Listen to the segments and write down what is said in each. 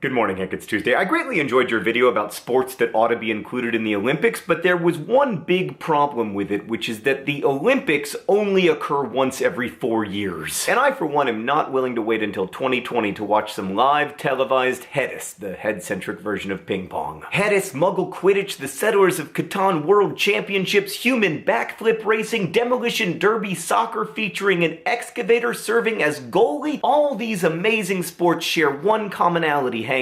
Good morning, Hank. It's Tuesday. I greatly enjoyed your video about sports that ought to be included in the Olympics, but there was one big problem with it, which is that the Olympics only occur once every 4 years. And I, for one, am not willing to wait until 2020 to watch some live, televised Hedis, the head-centric version of ping pong. Hedis, Muggle Quidditch, the Settlers of Catan World Championships, human backflip racing, demolition derby soccer featuring an excavator serving as goalie. All these amazing sports share one commonality, Hank.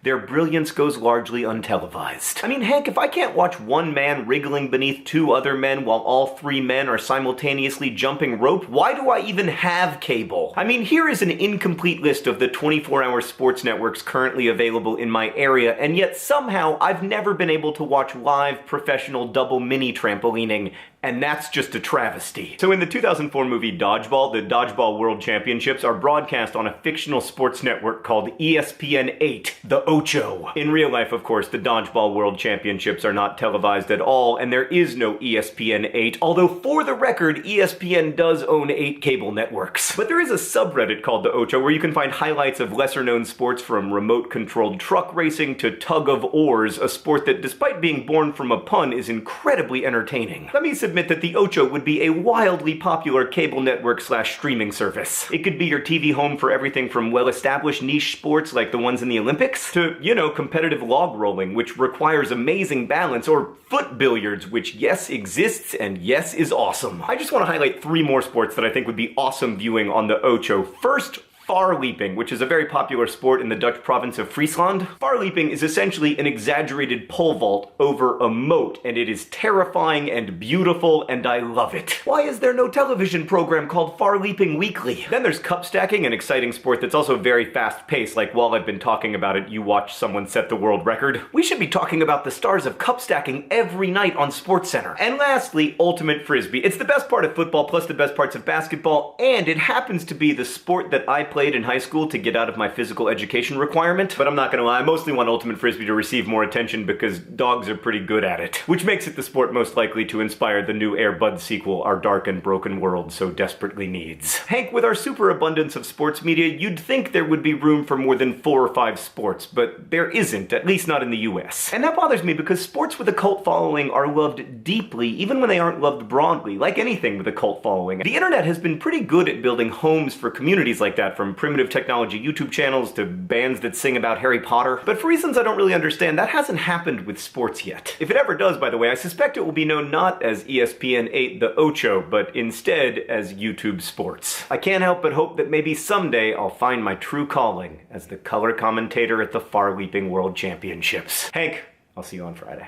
Their brilliance goes largely untelevised. I mean, Hank, if I can't watch one man wriggling beneath two other men while all three men are simultaneously jumping rope, why do I even have cable? I mean, here is an incomplete list of the 24-hour sports networks currently available in my area, and yet somehow I've never been able to watch live professional double mini trampolining. And that's just a travesty. So in the 2004 movie Dodgeball, the Dodgeball World Championships are broadcast on a fictional sports network called ESPN 8, the Ocho. In real life, of course, the Dodgeball World Championships are not televised at all, and there is no ESPN 8, although for the record, ESPN does own 8 cable networks. But there is a subreddit called the Ocho where you can find highlights of lesser-known sports from remote-controlled truck racing to tug-of-oars, a sport that, despite being born from a pun, is incredibly entertaining. Let me admit that the Ocho would be a wildly popular cable network / streaming service. It could be your TV home for everything from well-established niche sports like the ones in the Olympics to, you know, competitive log rolling, which requires amazing balance, or foot billiards, which yes exists and yes is awesome. I just want to highlight 3 more sports that I think would be awesome viewing on the Ocho. First, far leaping, which is a very popular sport in the Dutch province of Friesland. Far leaping is essentially an exaggerated pole vault over a moat, and it is terrifying and beautiful, and I love it. Why is there no television program called Far Leaping Weekly? Then there's cup stacking, an exciting sport that's also very fast-paced, like while I've been talking about it, you watch someone set the world record. We should be talking about the stars of cup stacking every night on SportsCenter. And lastly, ultimate frisbee. It's the best part of football plus the best parts of basketball, and it happens to be the sport that I played in high school to get out of my physical education requirement. But I'm not gonna lie, I mostly want ultimate frisbee to receive more attention because dogs are pretty good at it. Which makes it the sport most likely to inspire the new Air Bud sequel our dark and broken world so desperately needs. Hank, with our superabundance of sports media, you'd think there would be room for more than 4 or 5 sports, but there isn't, at least not in the US. And that bothers me because sports with a cult following are loved deeply, even when they aren't loved broadly, like anything with a cult following. The internet has been pretty good at building homes for communities like that, from primitive technology YouTube channels to bands that sing about Harry Potter. But for reasons I don't really understand, that hasn't happened with sports yet. If it ever does, by the way, I suspect it will be known not as ESPN 8 the Ocho, but instead as YouTube Sports. I can't help but hope that maybe someday I'll find my true calling as the color commentator at the Far Leaping World Championships. Hank, I'll see you on Friday.